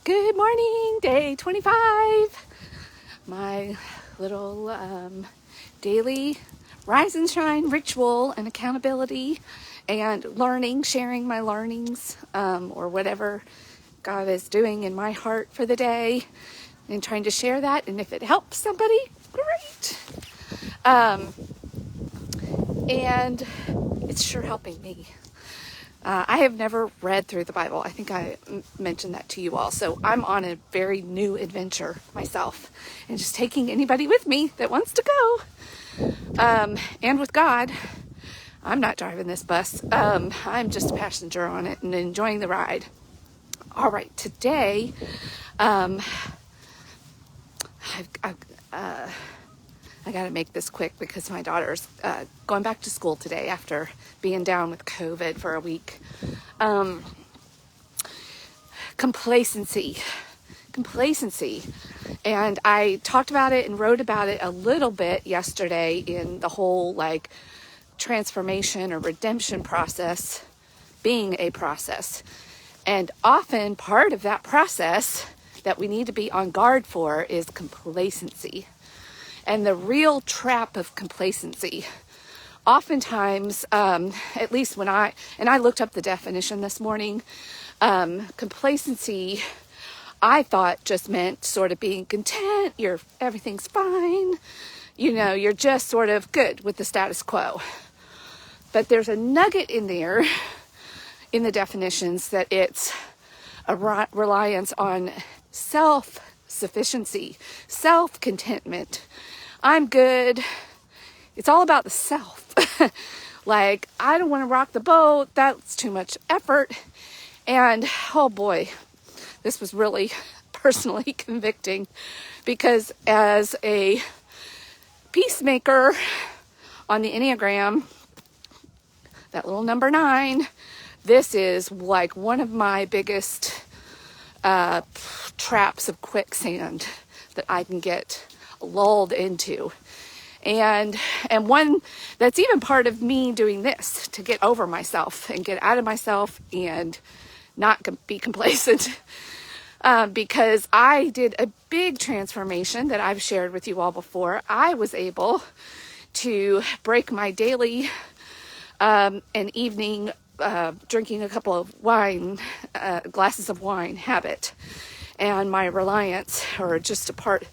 Good morning, day 25. My little daily rise and shine ritual and accountability and learning, sharing my learnings or whatever God is doing in my heart for the day and trying to share that. And if it helps somebody, great. And it's sure helping me. I have never read through the Bible. I think I mentioned that to you all. So I'm on a very new adventure myself and just taking anybody with me that wants to go. And with God, I'm not driving this bus. I'm just a passenger on it and enjoying the ride. All right, today, I got to make this quick because my daughter's going back to school today after being down with COVID for a week. Complacency. And I talked about it and wrote about it a little bit yesterday in the whole transformation or redemption process being a process. And often part of that process that we need to be on guard for is complacency. And the real trap of complacency, oftentimes, at least when I looked up the definition this morning, complacency, I thought just meant sort of being content, everything's fine, you're just sort of good with the status quo. But there's a nugget in there, in the definitions, that it's a reliance on self-sufficiency, self-contentment. I'm good. It's all about the self. I don't want to rock the boat. That's too much effort. And oh boy, this was really personally convicting because as a peacemaker on the Enneagram, that little number 9, this is like one of my biggest traps of quicksand that I can get lulled into. And one that's even part of me doing this to get over myself and get out of myself and not be complacent. Because I did a big transformation that I've shared with you all before. I was able to break my daily and evening drinking a couple of glasses of wine habit, and my reliance, or just a part.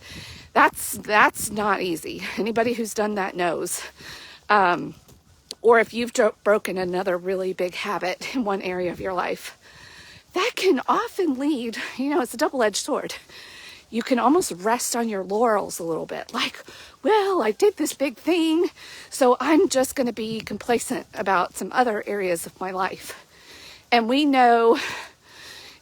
That's not easy. Anybody who's done that knows. Or if you've broken another really big habit in one area of your life, that can often lead, it's a double-edged sword. You can almost rest on your laurels a little bit. Well, I did this big thing, so I'm just going to be complacent about some other areas of my life. And we know,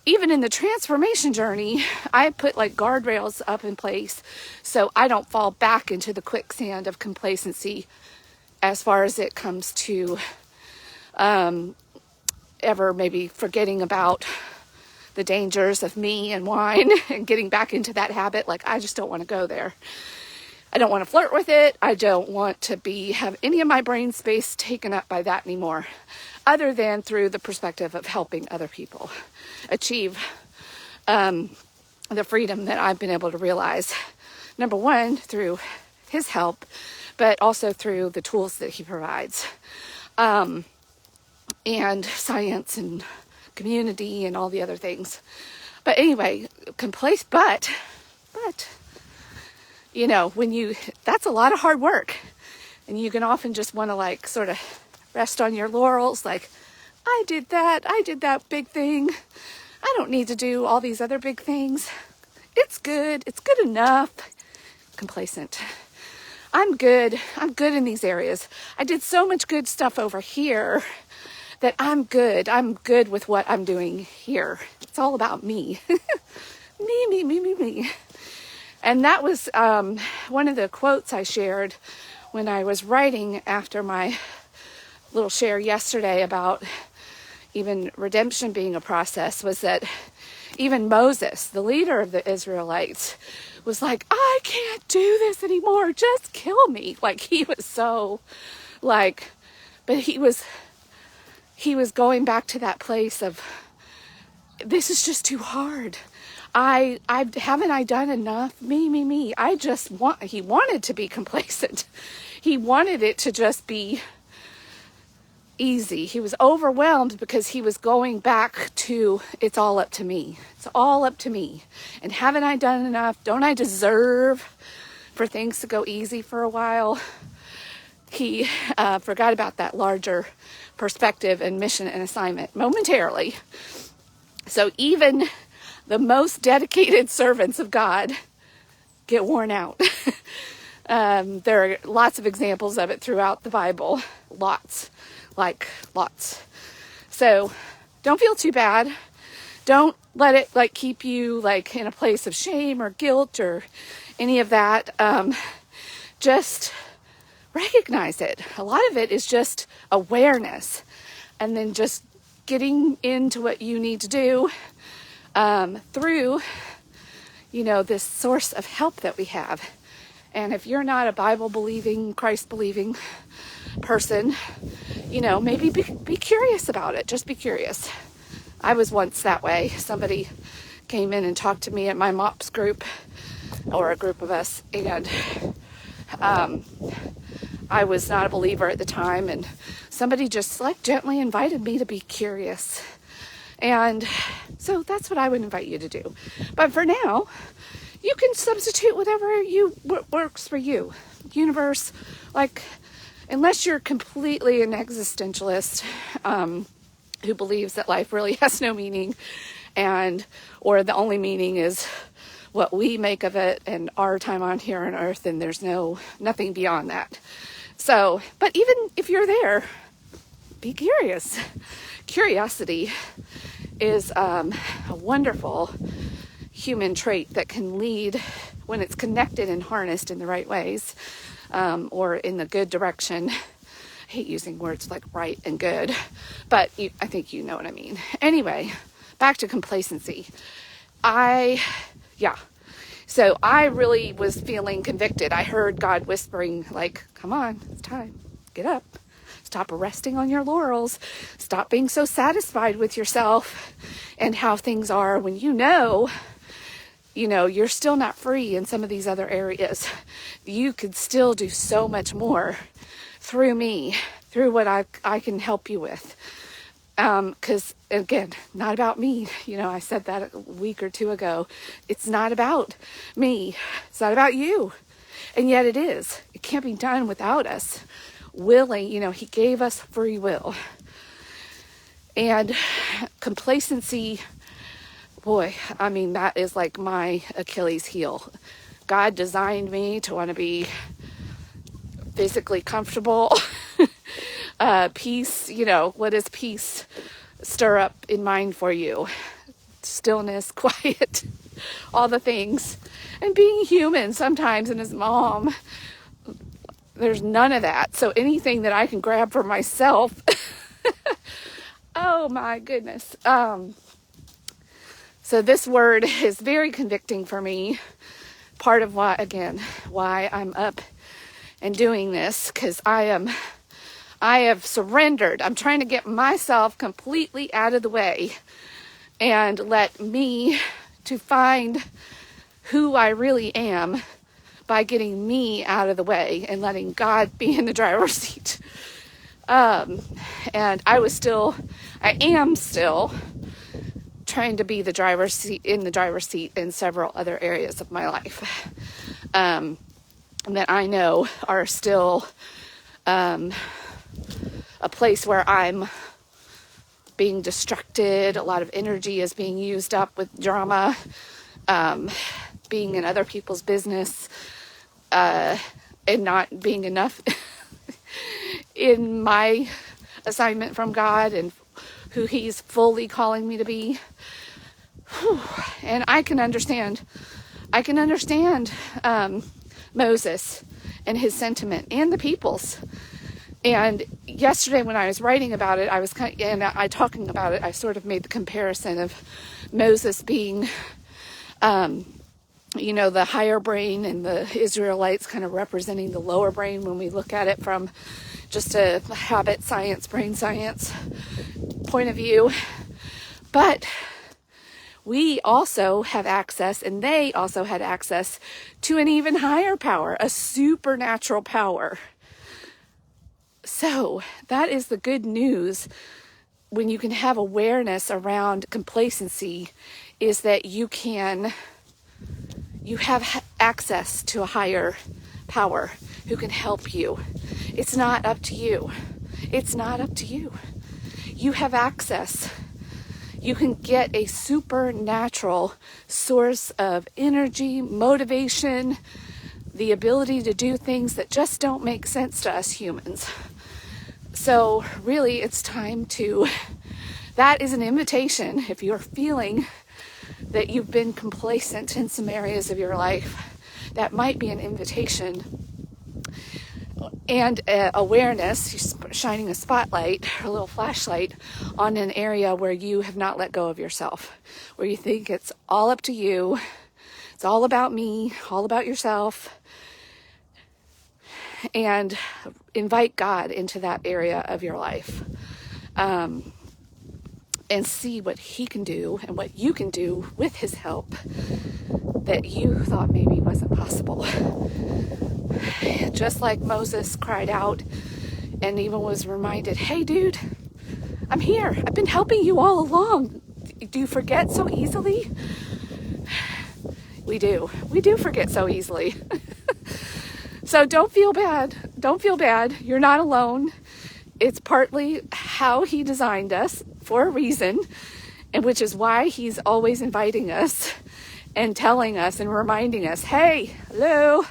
even in the transformation journey, I put guardrails up in place so I don't fall back into the quicksand of complacency as far as it comes to ever maybe forgetting about the dangers of me and wine and getting back into that habit. I just don't want to go there. I don't want to flirt with it. I don't want to have any of my brain space taken up by that anymore, other than through the perspective of helping other people achieve the freedom that I've been able to realize. Number one, through his help, but also through the tools that he provides, and science and community and all the other things. But anyway, but that's a lot of hard work, and you can often just want to sort of rest on your laurels. I did that big thing. I don't need to do all these other big things. It's good enough. Complacent. I'm good in these areas. I did so much good stuff over here that I'm good with what I'm doing here. It's all about me. me. And that was one of the quotes I shared when I was writing after my little share yesterday about even redemption being a process, was that even Moses, the leader of the Israelites, was I can't do this anymore. Just kill me. He was so but he was going back to that place of, this is just too hard. haven't I done enough? Me. He wanted to be complacent. He wanted it to just be easy. He was overwhelmed because he was going back to, it's all up to me. It's all up to me. And haven't I done enough? Don't I deserve for things to go easy for a while? He forgot about that larger perspective and mission and assignment momentarily. So even the most dedicated servants of God get worn out. There are lots of examples of it throughout the Bible. Lots. So don't feel too bad. Don't let it keep you in a place of shame or guilt or any of that. Just recognize it. A lot of it is just awareness, and then just getting into what you need to do through, this source of help that we have. And if you're not a Bible-believing, Christ-believing person, maybe be curious about it. Just be curious. I was once that way. Somebody came in and talked to me at my MOPS group, or a group of us, and I was not a believer at the time, and somebody just gently invited me to be curious. And so that's what I would invite you to do. But for now, you can substitute whatever works for you. Universe, unless you're completely an existentialist who believes that life really has no meaning, or the only meaning is what we make of it and our time on here on earth, and there's nothing beyond that. So, but even if you're there, be curious. Curiosity is a wonderful human trait that can lead, when it's connected and harnessed in the right ways, or in the good direction. I hate using words like right and good, but I think you know what I mean. Anyway, back to complacency. So I really was feeling convicted. I heard God whispering, come on, it's time. Get up. Stop resting on your laurels. Stop being so satisfied with yourself and how things are when you're still not free in some of these other areas. You could still do so much more through me, through what I can help you with. Because again, not about me. I said that a week or two ago. It's not about me. It's not about you. And yet it is. It can't be done without us willing. He gave us free will. And complacency, boy, that is my Achilles heel. God designed me to want to be physically comfortable. Peace, what does peace stir up in mind for you? Stillness, quiet, all the things. And being human sometimes, and as mom, there's none of that. So anything that I can grab for myself, oh my goodness. So this word is very convicting for me. Part of why I'm up and doing this, because I have surrendered. I'm trying to get myself completely out of the way and let me to find who I really am by getting me out of the way and letting God be in the driver's seat. And I am still trying to be in the driver's seat in several other areas of my life that I know are still a place where I'm being distracted. A lot of energy is being used up with drama, being in other people's business, and not being enough in my assignment from God and who He's fully calling me to be. And I can understand Moses and his sentiment, and the people's. And yesterday when I was writing about it, talking about it, I sort of made the comparison of Moses being, the higher brain, and the Israelites kind of representing the lower brain when we look at it from just a habit science, brain science point of view. But we also have access, and they also had access to an even higher power, a supernatural power. So that is the good news when you can have awareness around complacency, is that you have access to a higher power who can help you. It's not up to you. It's not up to you. You have access. You can get a supernatural source of energy, motivation, the ability to do things that just don't make sense to us humans. So really, it's time that is an invitation. If you're feeling that you've been complacent in some areas of your life, that might be an invitation and awareness, shining a spotlight, a little flashlight on an area where you have not let go of yourself, where you think it's all up to you, it's all about me, all about yourself, and invite God into that area of your life, and see what he can do and what you can do with his help that you thought maybe wasn't possible. Just like Moses cried out and even was reminded, hey dude, I'm here. I've been helping you all along. Do you forget so easily? We do forget so easily. So don't feel bad. Don't feel bad. You're not alone. It's partly how he designed us for a reason, and which is why he's always inviting us and telling us and reminding us, hey, hello,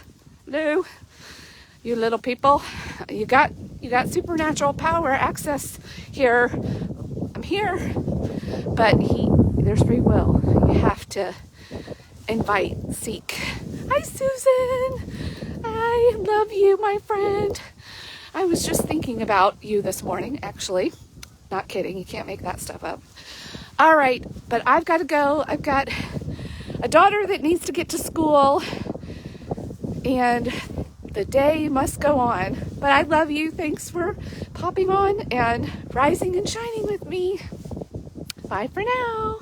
you little people, you got supernatural power access here. I'm here. But there's free will. You have to invite, seek. Hi, Susan. I love you, my friend. I was just thinking about you this morning, actually. Not kidding. You can't make that stuff up. All right, but I've got to go. I've got a daughter that needs to get to school, and the day must go on. But I love you. Thanks for popping on and rising and shining with me. Bye for now.